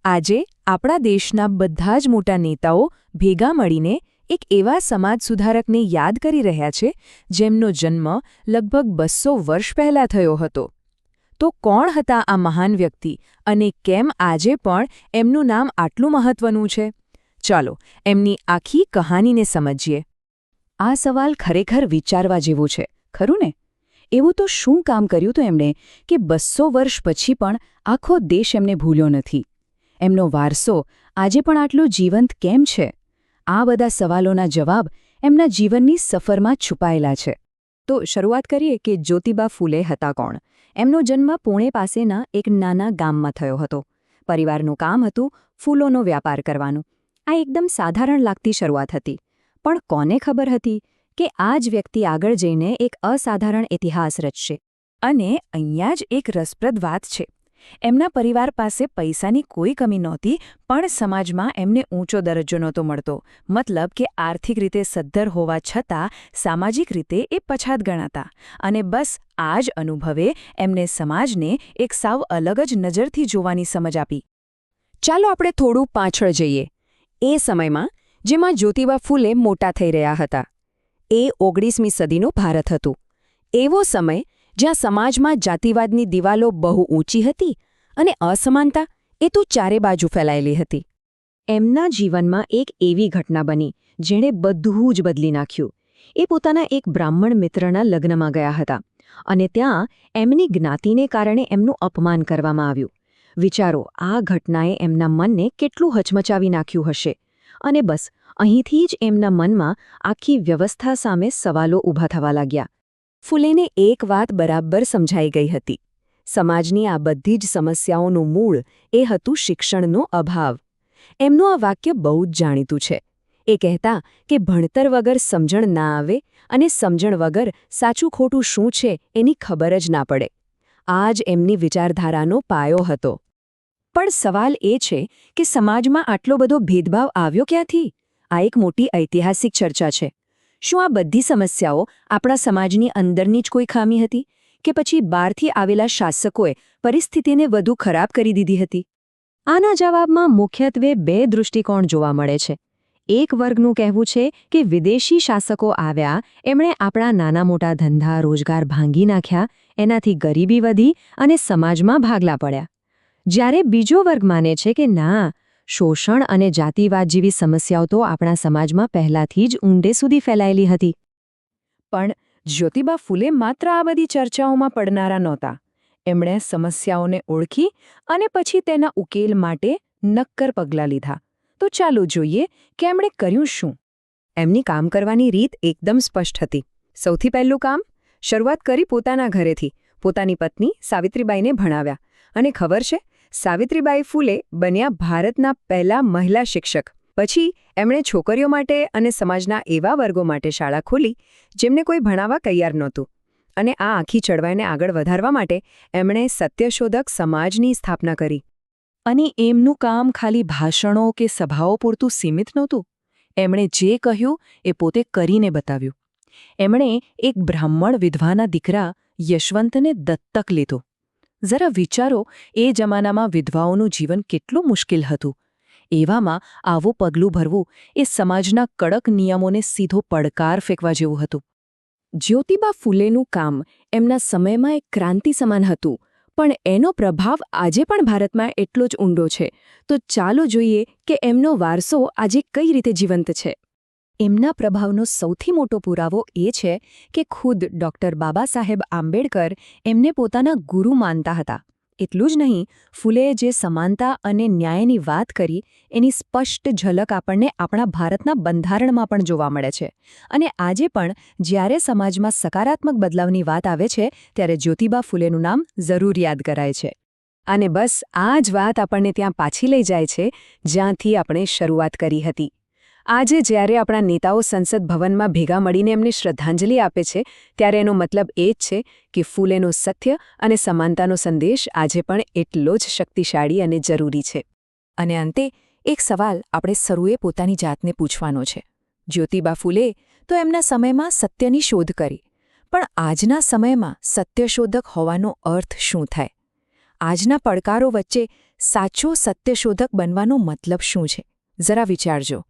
આજે આપણા દેશના બધા જ મોટા નેતાઓ ભેગા મળીને એક એવા સમાજ સુધારકને યાદ કરી રહ્યા છે જેમનો જન્મ લગભગ 200 વર્ષ પહેલાં થયો હતો. તો કોણ હતા આ મહાન વ્યક્તિ અને કેમ આજે પણ એમનું નામ આટલું મહત્વનું છે? ચાલો એમની આખી કહાનીને સમજીએ. આ સવાલ ખરેખર વિચારવા જેવો છે, ખરું ને? એવું તો શું કામ કર્યું હતું એમણે કે 200 વર્ષ પછી પણ આખો દેશ એમને ભૂલ્યો નથી? એમનો વારસો આજે પણ આટલો જીવંત કેમ છે? આ બધા સવાલોના જવાબ એમના જીવનની સફરમાં છુપાયેલા છે. તો શરૂઆત કરીએ કે જ્યોતિબા ફૂલે હતા કોણ. એમનો જન્મ પુણે પાસેના એક નાના ગામમાં થયો હતો. પરિવારનું કામ હતું ફૂલોનો વ્યાપાર કરવાનું. આ એકદમ સાધારણ લાગતી શરૂઆત હતી. પણ કોને ખબર હતી કે આ જ વ્યક્તિ આગળ જઈને એક અસાધારણ ઇતિહાસ રચશે? અને અહીંયા જ એક રસપ્રદ વાત છે. એમના પરિવાર પાસે પૈસાની કોઈ કમી નહોતી, પણ સમાજમાં એમને ઊંચો દરજ્જો નહોતો મળતો. મતલબ કે આર્થિક રીતે સદ્ધર હોવા છતાં સામાજિક રીતે એ પછાત ગણાતા. અને બસ આ જ અનુભવે એમને સમાજને એક સાવ અલગ જ નજરથી જોવાની સમજ આપી. ચાલો આપણે થોડું પાછળ જઈએ. એ સમયમાં જેમાં જ્યોતિબા ફૂલે મોટા થઈ રહ્યા હતા. એ 19મી સદીનું ભારત હતું. એવો સમય જ્યાં સમાજમાં જાતિવાદની દિવાલો બહુ ઊંચી હતી અને અસમાનતા એ તો ચારે બાજુ ફેલાયેલી હતી. એમના જીવનમાં એક એવી ઘટના બની જેણે બધું જ બદલી નાખ્યું. એ પોતાના એક બ્રાહ્મણ મિત્રના લગ્નમાં ગયા હતા અને ત્યાં એમની જ્ઞાતિને કારણે એમનું અપમાન કરવામાં આવ્યું. વિચારો, આ ઘટનાએ એમના મનને કેટલું હચમચાવી નાખ્યું હશે. અને બસ અહીંથી જ એમના મનમાં આખી વ્યવસ્થા સામે સવાલો ઊભા થવા લાગ્યા. ફૂલેને એક વાત બરાબર સમજાઈ ગઈ હતી. સમાજની આ બધી જ સમસ્યાઓનું મૂળ એ હતું શિક્ષણનો અભાવ. એમનું આ વાક્ય બહુ જ જાણીતું છે. એ કહેતા કે ભણતર વગર સમજણ ના આવે અને સમજણ વગર સાચું ખોટું શું છે એની ખબર જ ના પડે. આ જ એમની વિચારધારાનો પાયો હતો. પણ સવાલ એ છે કે સમાજમાં આટલો બધો ભેદભાવ આવ્યો ક્યાંથી? આ એક મોટી ઐતિહાસિક ચર્ચા છે. શું આ બધી સમસ્યાઓ આપણા સમાજની અંદરની જ કોઈ ખામી હતી કે પછી બહારથી આવેલા શાસકોએ પરિસ્થિતિને વધુ ખરાબ કરી દીધી હતી? આના જવાબમાં મુખ્યત્વે 2 દૃષ્ટિકોણ જોવા મળે છે. એક વર્ગનું કહેવું છે કે વિદેશી શાસકો આવ્યા, એમણે આપણા નાના મોટા ધંધા રોજગાર ભાંગી નાખ્યા, એનાથી ગરીબી વધી અને સમાજમાં ભાગલા પડ્યા. જ્યારે બીજો વર્ગ માને છે કે ના, શોષણ અને જાતિવાદ જેવી સમસ્યાઓ તો આપણા સમાજમાં પહેલાથી જ ઊંડે સુધી ફેલાયેલી હતી. પણ જ્યોતિબા ફૂલે માત્ર આ બધી ચર્ચાઓમાં પડનારા નહોતા. એમણે સમસ્યાઓને ઓળખી અને પછી તેના ઉકેલ માટે નક્કર પગલાં લીધા. તો ચાલો જોઈએ કે એમણે કર્યું શું. એમની કામ કરવાની રીત એકદમ સ્પષ્ટ હતી. સૌથી પહેલું કામ, શરૂઆત કરી પોતાના ઘરેથી. પોતાની પત્ની સાવિત્રીબાઈને ભણાવ્યા. અને ખબર છે, સાવિત્રીબાઈ ફૂલે બન્યા ભારતના પહેલા મહિલા શિક્ષક. પછી એમણે છોકરીઓ માટે અને સમાજના એવા વર્ગો માટે શાળા ખોલી જેમને કોઈ ભણાવવા તૈયાર નહોતું. અને આ આખી ચળવળને આગળ વધારવા માટે એમણે સત્યશોધક સમાજની સ્થાપના કરી. અને એમનું કામ ખાલી ભાષણો કે સભાઓ પૂરતું સીમિત નહોતું. એમણે જે કહ્યું એ પોતે કરીને બતાવ્યું. એમણે એક બ્રાહ્મણ વિધવાના દીકરા યશવંતને દત્તક લીધો. જરા વિચારો, એ જમાનામાં વિધવાઓનું જીવન કેટલું મુશ્કેલ હતું. એવામાં આવું પગલું ભરવું એ સમાજના કડક નિયમોને સીધો પડકાર ફેંકવા જેવું હતું. જ્યોતિબા ફૂલેનું કામ એમના સમયમાં એક ક્રાંતિ સમાન હતું, પણ એનો પ્રભાવ આજે પણ ભારતમાં એટલો જ ઊંડો છે. તો ચાલો જોઈએ કે એમનો વારસો આજે કઈ રીતે જીવંત છે. એમના પ્રભાવનો સૌથી મોટો પુરાવો એ છે કે ખુદ ડૉક્ટર બાબા સાહેબ આંબેડકર એમને પોતાના ગુરુ માનતા હતા. એટલું જ નહીં, ફૂલેએ જે સમાનતા અને ન્યાયની વાત કરી એની સ્પષ્ટ ઝલક આપણને આપણા ભારતના બંધારણમાં પણ જોવા મળે છે. અને આજે પણ જ્યારે સમાજમાં સકારાત્મક બદલાવની વાત આવે છે ત્યારે જ્યોતિબા ફૂલેનું નામ જરૂર યાદ કરાય છે. અને બસ આ જ વાત આપણને ત્યાં પાછી લઈ જાય છે જ્યાંથી આપણે શરૂઆત કરી હતી. આજે જ્યારે આપણા નેતાઓ સંસદ ભવનમાં ભેગા મળીને એમને શ્રદ્ધાંજલિ આપે છે, ત્યારે એનો મતલબ એ જ છે કે ફૂલેનો સત્ય અને સમાનતાનો સંદેશ આજે પણ એટલો જ શક્તિશાળી અને જરૂરી છે. અને અંતે એક સવાલ આપણે સરૂએ પોતાની જાતને પૂછવાનો છે. જ્યોતિબા ફૂલે તો એમના સમયમાં સત્યની શોધ કરી, પણ આજના સમયમાં સત્યશોધક હોવાનો અર્થ શું થાય? આજના પડકારો વચ્ચે સાચો સત્યશોધક બનવાનો મતલબ શું છે જરા વિચારજો.